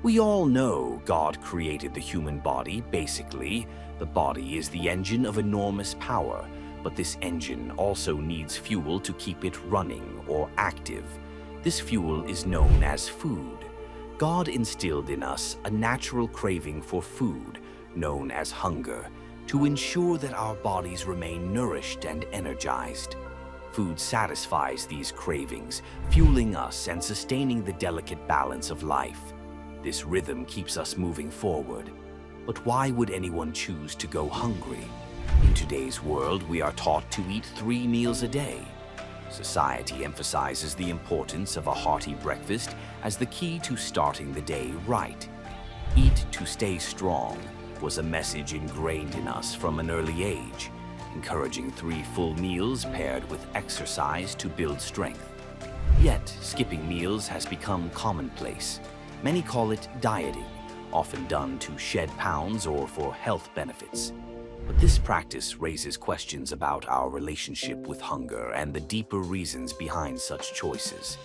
We all know God created the human body. Basically, the body is the engine of enormous power, but this engine also needs fuel to keep it running or active. This fuel is known as food. God instilled in us a natural craving for food, known as hunger, to ensure that our bodies remain nourished and energized. Food satisfies these cravings, fueling us and sustaining the delicate balance of life. This rhythm keeps us moving forward. But why would anyone choose to go hungry? In today's world, we are taught to eat 3 meals a day. Society emphasizes the importance of a hearty breakfast as the key to starting the day right. Eat to stay strong was a message ingrained in us from an early age, encouraging 3 full meals paired with exercise to build strength. Yet, skipping meals has become commonplace. Many call it dieting, often done to shed pounds or for health benefits. But this practice raises questions about our relationship with hunger and the deeper reasons behind such choices.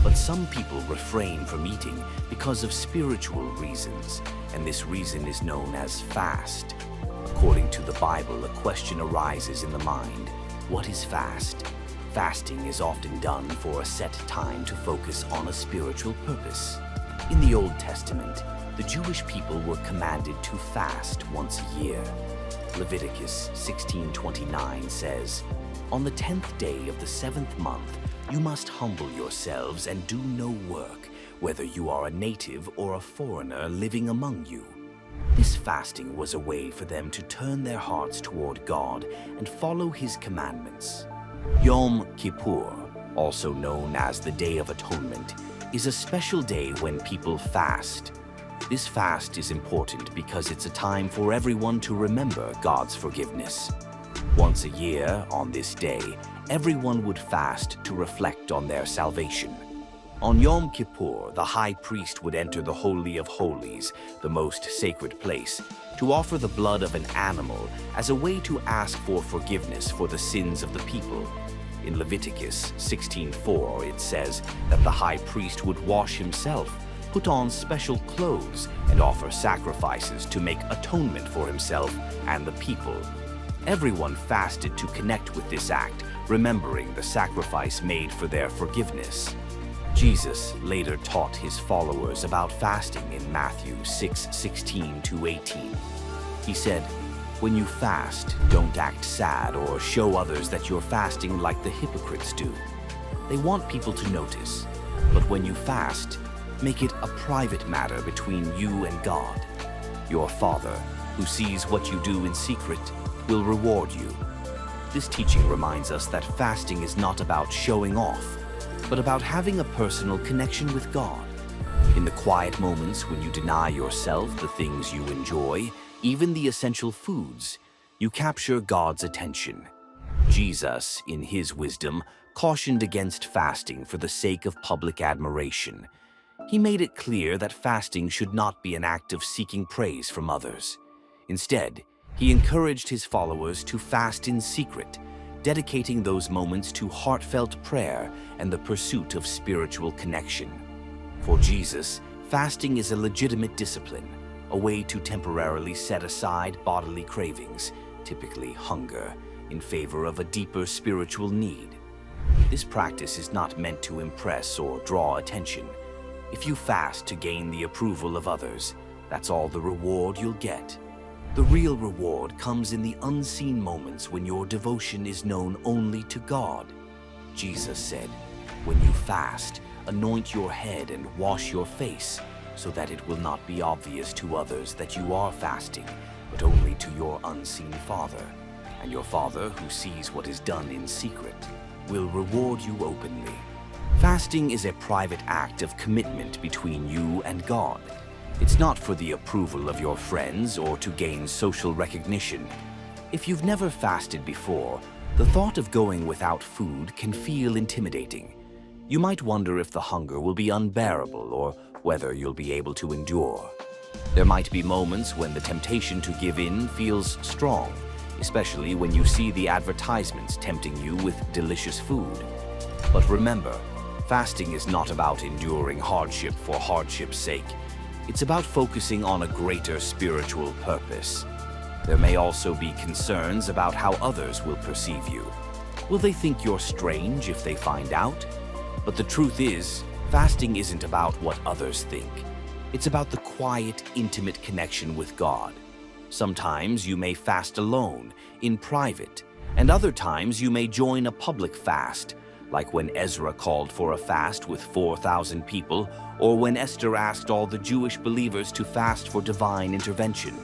But some people refrain from eating because of spiritual reasons, and this reason is known as fast. According to the Bible, a question arises in the mind: what is fast? Fasting is often done for a set time to focus on a spiritual purpose. In the Old Testament, the Jewish people were commanded to fast once a year. Leviticus 16:29 says, "On the 10th day of the 7th month, you must humble yourselves and do no work, whether you are a native or a foreigner living among you." This fasting was a way for them to turn their hearts toward God and follow His commandments. Yom Kippur, also known as the Day of Atonement, is a special day when people fast. This fast is important because it's a time for everyone to remember God's forgiveness. Once a year, on this day, everyone would fast to reflect on their salvation. On Yom Kippur, the high priest would enter the Holy of Holies, the most sacred place, to offer the blood of an animal as a way to ask for forgiveness for the sins of the people. In Leviticus 16:4, it says that the high priest would wash himself, put on special clothes, and offer sacrifices to make atonement for himself and the people. Everyone fasted to connect with this act, remembering the sacrifice made for their forgiveness. Jesus later taught his followers about fasting in Matthew 6:16-18. He said, "When you fast, don't act sad or show others that you're fasting like the hypocrites do. They want people to notice. But when you fast, make it a private matter between you and God. Your Father, who sees what you do in secret, will reward you." This teaching reminds us that fasting is not about showing off, but about having a personal connection with God. In the quiet moments when you deny yourself the things you enjoy, even the essential foods, you capture God's attention. Jesus, in his wisdom, cautioned against fasting for the sake of public admiration. He made it clear that fasting should not be an act of seeking praise from others. Instead, he encouraged his followers to fast in secret, dedicating those moments to heartfelt prayer and the pursuit of spiritual connection. For Jesus, fasting is a legitimate discipline, a way to temporarily set aside bodily cravings, typically hunger, in favor of a deeper spiritual need. This practice is not meant to impress or draw attention. If you fast to gain the approval of others, that's all the reward you'll get. The real reward comes in the unseen moments when your devotion is known only to God. Jesus said, "When you fast, anoint your head and wash your face, so that it will not be obvious to others that you are fasting, but only to your unseen Father. And your Father, who sees what is done in secret, will reward you openly." Fasting is a private act of commitment between you and God. It's not for the approval of your friends or to gain social recognition. If you've never fasted before, the thought of going without food can feel intimidating. You might wonder if the hunger will be unbearable or whether you'll be able to endure. There might be moments when the temptation to give in feels strong, especially when you see the advertisements tempting you with delicious food. But remember, fasting is not about enduring hardship for hardship's sake. It's about focusing on a greater spiritual purpose. There may also be concerns about how others will perceive you. Will they think you're strange if they find out? But the truth is, fasting isn't about what others think. It's about the quiet, intimate connection with God. Sometimes you may fast alone, in private, and other times you may join a public fast, like when Ezra called for a fast with 4,000 people, or when Esther asked all the Jewish believers to fast for divine intervention.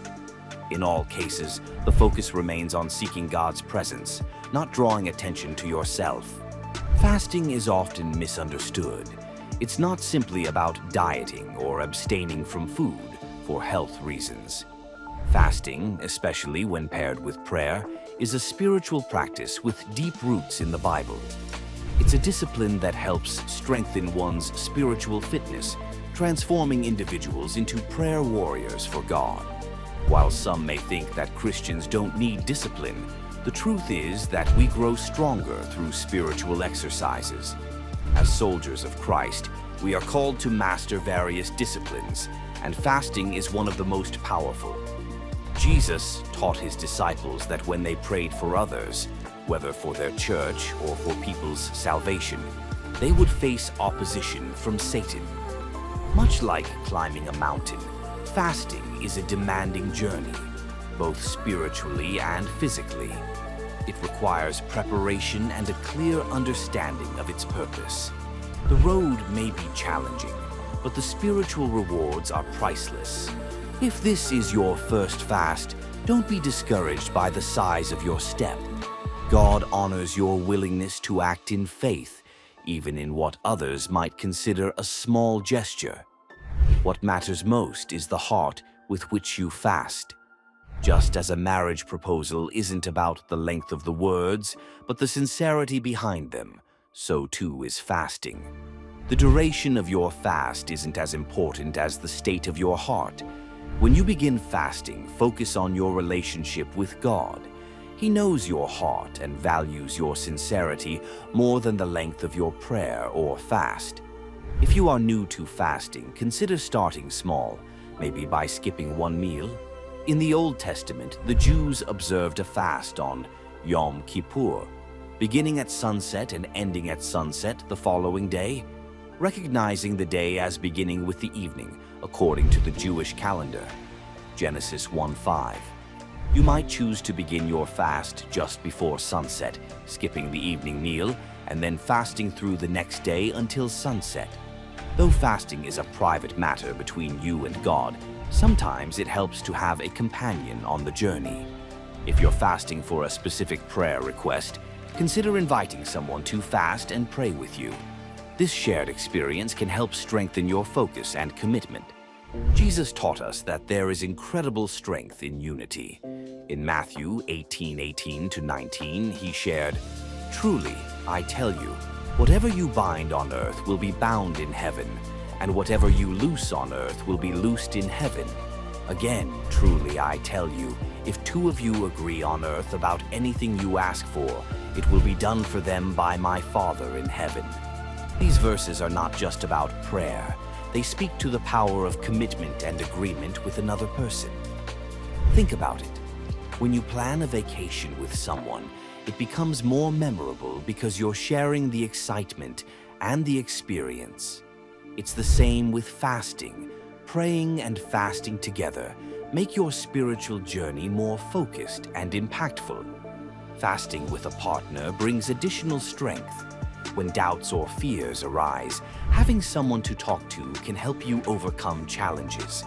In all cases, the focus remains on seeking God's presence, not drawing attention to yourself. Fasting is often misunderstood. It's not simply about dieting or abstaining from food for health reasons. Fasting, especially when paired with prayer, is a spiritual practice with deep roots in the Bible. It's a discipline that helps strengthen one's spiritual fitness, transforming individuals into prayer warriors for God. While some may think that Christians don't need discipline, the truth is that we grow stronger through spiritual exercises. As soldiers of Christ, we are called to master various disciplines, and fasting is one of the most powerful. Jesus taught his disciples that when they prayed for others, whether for their church or for people's salvation, they would face opposition from Satan. Much like climbing a mountain, fasting is a demanding journey, both spiritually and physically. It requires preparation and a clear understanding of its purpose. The road may be challenging, but the spiritual rewards are priceless. If this is your first fast, don't be discouraged by the size of your step. God honors your willingness to act in faith, even in what others might consider a small gesture. What matters most is the heart with which you fast. Just as a marriage proposal isn't about the length of the words, but the sincerity behind them, so too is fasting. The duration of your fast isn't as important as the state of your heart. When you begin fasting, focus on your relationship with God. He knows your heart and values your sincerity more than the length of your prayer or fast. If you are new to fasting, consider starting small, maybe by skipping one meal. In the Old Testament, the Jews observed a fast on Yom Kippur, beginning at sunset and ending at sunset the following day, recognizing the day as beginning with the evening, according to the Jewish calendar. Genesis 1:5. You might choose to begin your fast just before sunset, skipping the evening meal, and then fasting through the next day until sunset. Though fasting is a private matter between you and God, sometimes it helps to have a companion on the journey. If you're fasting for a specific prayer request, consider inviting someone to fast and pray with you. This shared experience can help strengthen your focus and commitment. Jesus taught us that there is incredible strength in unity. In Matthew 18:18-19, he shared, "Truly, I tell you, whatever you bind on earth will be bound in heaven, and whatever you loose on earth will be loosed in heaven. Again, truly, I tell you, if two of you agree on earth about anything you ask for, it will be done for them by my Father in heaven." These verses are not just about prayer. They speak to the power of commitment and agreement with another person. Think about it. When you plan a vacation with someone, it becomes more memorable because you're sharing the excitement and the experience. It's the same with fasting. Praying and fasting together make your spiritual journey more focused and impactful. Fasting with a partner brings additional strength. When doubts or fears arise, having someone to talk to can help you overcome challenges.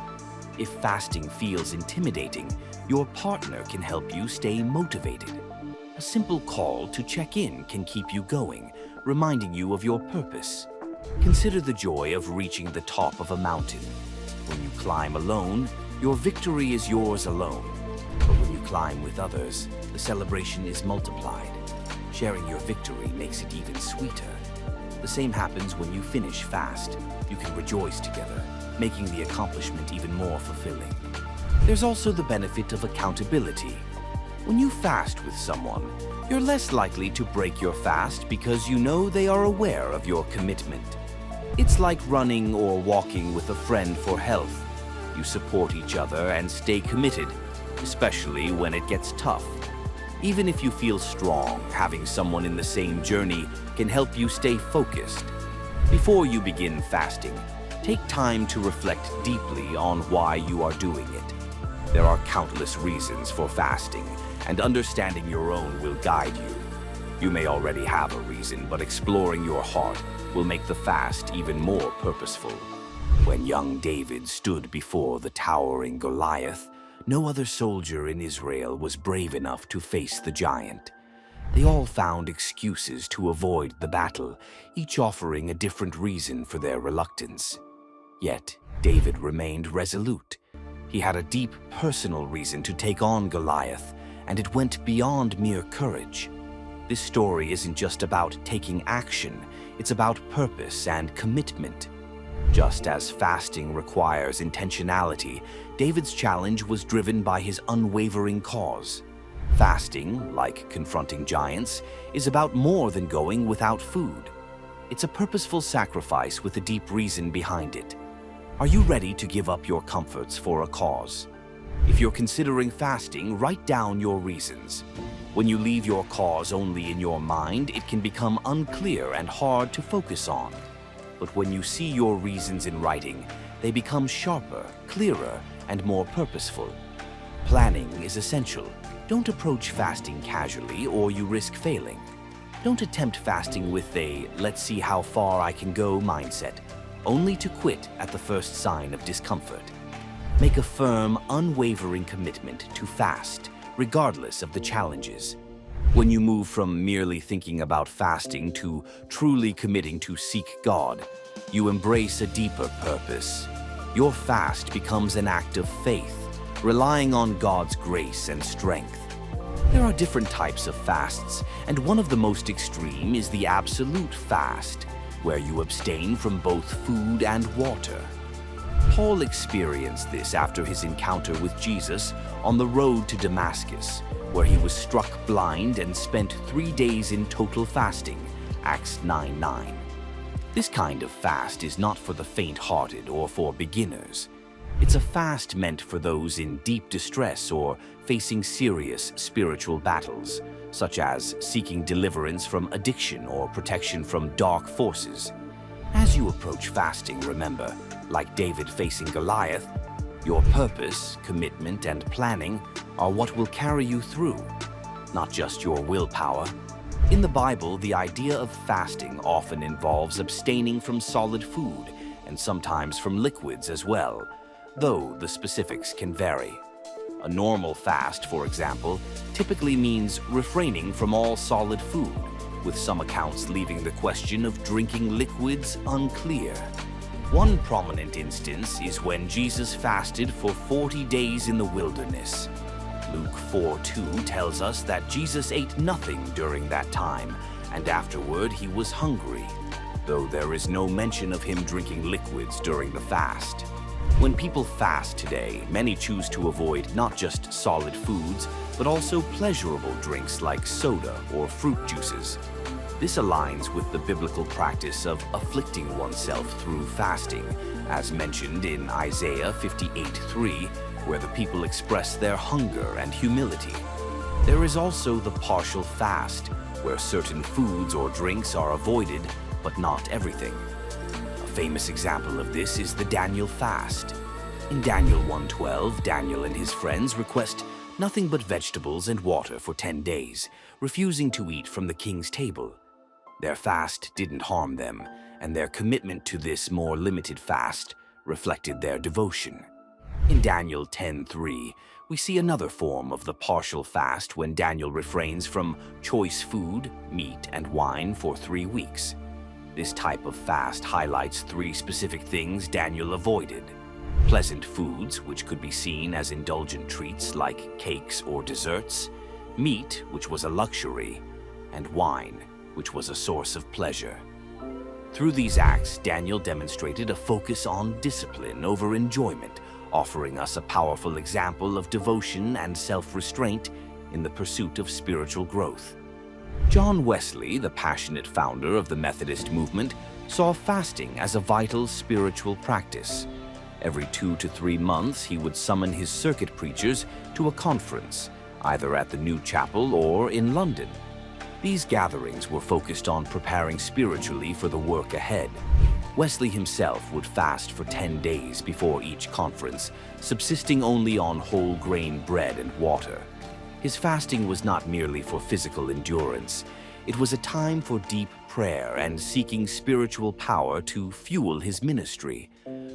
If fasting feels intimidating, your partner can help you stay motivated. A simple call to check in can keep you going, reminding you of your purpose. Consider the joy of reaching the top of a mountain. When you climb alone, your victory is yours alone. But when you climb with others, the celebration is multiplied. Sharing your victory makes it even sweeter. The same happens when you finish fast. You can rejoice together, making the accomplishment even more fulfilling. There's also the benefit of accountability. When you fast with someone, you're less likely to break your fast because you know they are aware of your commitment. It's like running or walking with a friend for health. You support each other and stay committed, especially when it gets tough. Even if you feel strong, having someone in the same journey can help you stay focused. Before you begin fasting, take time to reflect deeply on why you are doing it. There are countless reasons for fasting, and understanding your own will guide you. You may already have a reason, but exploring your heart will make the fast even more purposeful. When young David stood before the towering Goliath, no other soldier in Israel was brave enough to face the giant. They all found excuses to avoid the battle, each offering a different reason for their reluctance. Yet, David remained resolute. He had a deep personal reason to take on Goliath, and it went beyond mere courage. This story isn't just about taking action, it's about purpose and commitment. Just as fasting requires intentionality, David's challenge was driven by his unwavering cause. Fasting, like confronting giants, is about more than going without food. It's a purposeful sacrifice with a deep reason behind it. Are you ready to give up your comforts for a cause? If you're considering fasting, write down your reasons. When you leave your cause only in your mind, it can become unclear and hard to focus on. But when you see your reasons in writing, they become sharper, clearer, and more purposeful. Planning is essential. Don't approach fasting casually or you risk failing. Don't attempt fasting with a "let's see how far I can go" mindset, only to quit at the first sign of discomfort. Make a firm, unwavering commitment to fast, regardless of the challenges. When you move from merely thinking about fasting to truly committing to seek God, you embrace a deeper purpose. Your fast becomes an act of faith, relying on God's grace and strength. There are different types of fasts, and one of the most extreme is the absolute fast, where you abstain from both food and water. Paul experienced this after his encounter with Jesus on the road to Damascus, where he was struck blind and spent 3 days in total fasting, Acts 9:9. This kind of fast is not for the faint-hearted or for beginners. It's a fast meant for those in deep distress or facing serious spiritual battles, such as seeking deliverance from addiction or protection from dark forces. As you approach fasting, remember, like David facing Goliath, your purpose, commitment, and planning are what will carry you through, not just your willpower. In the Bible, the idea of fasting often involves abstaining from solid food and sometimes from liquids as well, though the specifics can vary. A normal fast, for example, typically means refraining from all solid food, with some accounts leaving the question of drinking liquids unclear. One prominent instance is when Jesus fasted for 40 days in the wilderness. Luke 4:2 tells us that Jesus ate nothing during that time, and afterward he was hungry, though there is no mention of him drinking liquids during the fast. When people fast today, many choose to avoid not just solid foods, but also pleasurable drinks like soda or fruit juices. This aligns with the biblical practice of afflicting oneself through fasting, as mentioned in Isaiah 58:3, where the people express their hunger and humility. There is also the partial fast, where certain foods or drinks are avoided, but not everything. A famous example of this is the Daniel fast. In Daniel 1:12, Daniel and his friends request nothing but vegetables and water for 10 days, refusing to eat from the king's table. Their fast didn't harm them, and their commitment to this more limited fast reflected their devotion. In Daniel 10:3, we see another form of the partial fast when Daniel refrains from choice food, meat, and wine for 3 weeks. This type of fast highlights 3 specific things Daniel avoided: pleasant foods, which could be seen as indulgent treats like cakes or desserts; meat, which was a luxury; and wine, which was a source of pleasure. Through these acts, Daniel demonstrated a focus on discipline over enjoyment, offering us a powerful example of devotion and self-restraint in the pursuit of spiritual growth. John Wesley, the passionate founder of the Methodist movement, saw fasting as a vital spiritual practice. Every 2 to 3 months, he would summon his circuit preachers to a conference, either at the New Chapel or in London. These gatherings were focused on preparing spiritually for the work ahead. Wesley himself would fast for 10 days before each conference, subsisting only on whole grain bread and water. His fasting was not merely for physical endurance. It was a time for deep prayer and seeking spiritual power to fuel his ministry.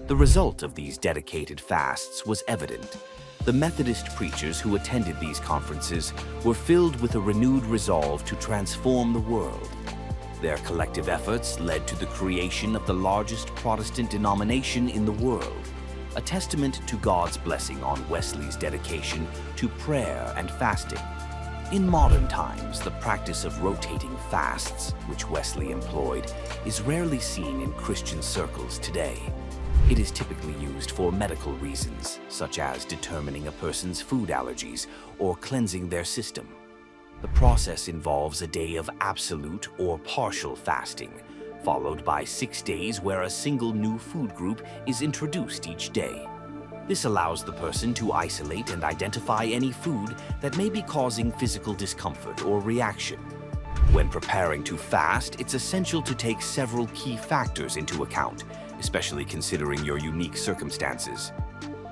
The result of these dedicated fasts was evident. The Methodist preachers who attended these conferences were filled with a renewed resolve to transform the world. Their collective efforts led to the creation of the largest Protestant denomination in the world, a testament to God's blessing on Wesley's dedication to prayer and fasting. In modern times, the practice of rotating fasts, which Wesley employed, is rarely seen in Christian circles today. It is typically used for medical reasons, such as determining a person's food allergies or cleansing their system. The process involves a day of absolute or partial fasting, followed by 6 days where a single new food group is introduced each day. This allows the person to isolate and identify any food that may be causing physical discomfort or reaction. When preparing to fast, it's essential to take several key factors into account, especially considering your unique circumstances.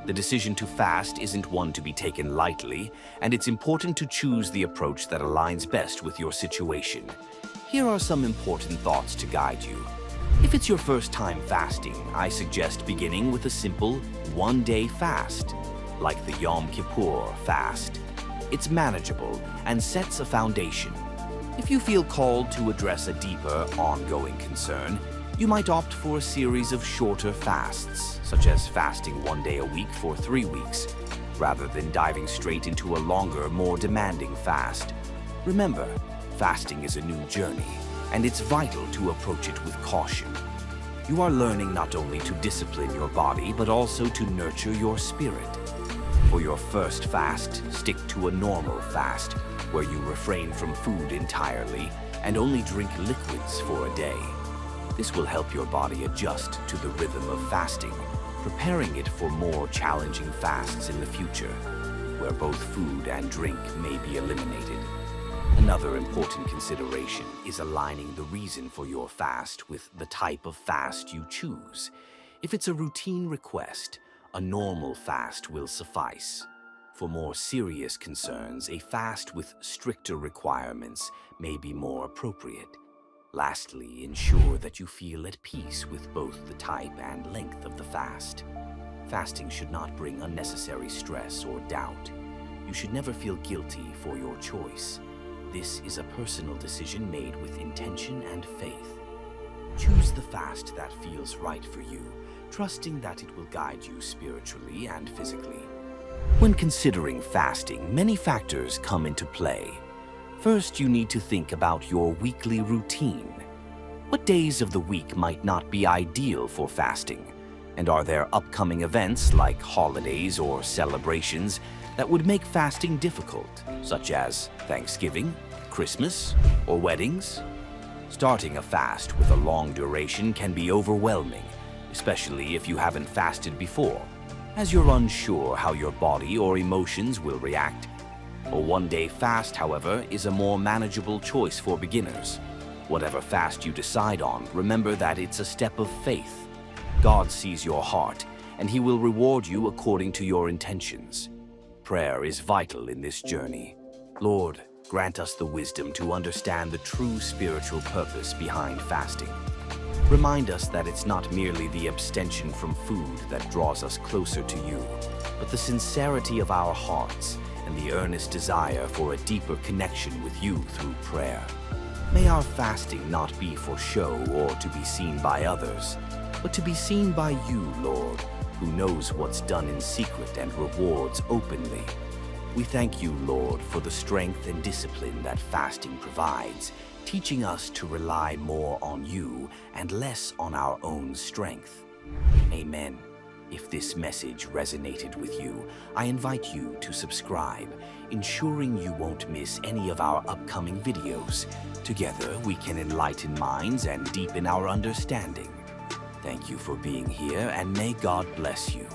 The decision to fast isn't one to be taken lightly, and it's important to choose the approach that aligns best with your situation. Here are some important thoughts to guide you. If it's your first time fasting, I suggest beginning with a simple one-day fast, like the Yom Kippur fast. It's manageable and sets a foundation. If you feel called to address a deeper, ongoing concern, you might opt for a series of shorter fasts, such as fasting 1 day a week for 3 weeks, rather than diving straight into a longer, more demanding fast. Remember, fasting is a new journey, and it's vital to approach it with caution. You are learning not only to discipline your body, but also to nurture your spirit. For your first fast, stick to a normal fast, where you refrain from food entirely and only drink liquids for a day. This will help your body adjust to the rhythm of fasting, preparing it for more challenging fasts in the future, where both food and drink may be eliminated. Another important consideration is aligning the reason for your fast with the type of fast you choose. If it's a routine request, a normal fast will suffice. For more serious concerns, a fast with stricter requirements may be more appropriate. Lastly, ensure that you feel at peace with both the type and length of the fast. Fasting should not bring unnecessary stress or doubt. You should never feel guilty for your choice. This is a personal decision made with intention and faith. Choose the fast that feels right for you, trusting that it will guide you spiritually and physically. When considering fasting, many factors come into play. First, you need to think about your weekly routine. What days of the week might not be ideal for fasting? And are there upcoming events like holidays or celebrations that would make fasting difficult, such as Thanksgiving, Christmas, or weddings? Starting a fast with a long duration can be overwhelming, especially if you haven't fasted before, as you're unsure how your body or emotions will react. A one-day fast, however, is a more manageable choice for beginners. Whatever fast you decide on, remember that it's a step of faith. God sees your heart, and He will reward you according to your intentions. Prayer is vital in this journey. Lord, grant us the wisdom to understand the true spiritual purpose behind fasting. Remind us that it's not merely the abstention from food that draws us closer to you, but the sincerity of our hearts and the earnest desire for a deeper connection with you through prayer. May our fasting not be for show or to be seen by others, but to be seen by you, Lord, who knows what's done in secret and rewards openly. We thank you, Lord, for the strength and discipline that fasting provides, teaching us to rely more on you and less on our own strength. Amen. If this message resonated with you, I invite you to subscribe, ensuring you won't miss any of our upcoming videos. Together, we can enlighten minds and deepen our understanding. Thank you for being here, and may God bless you.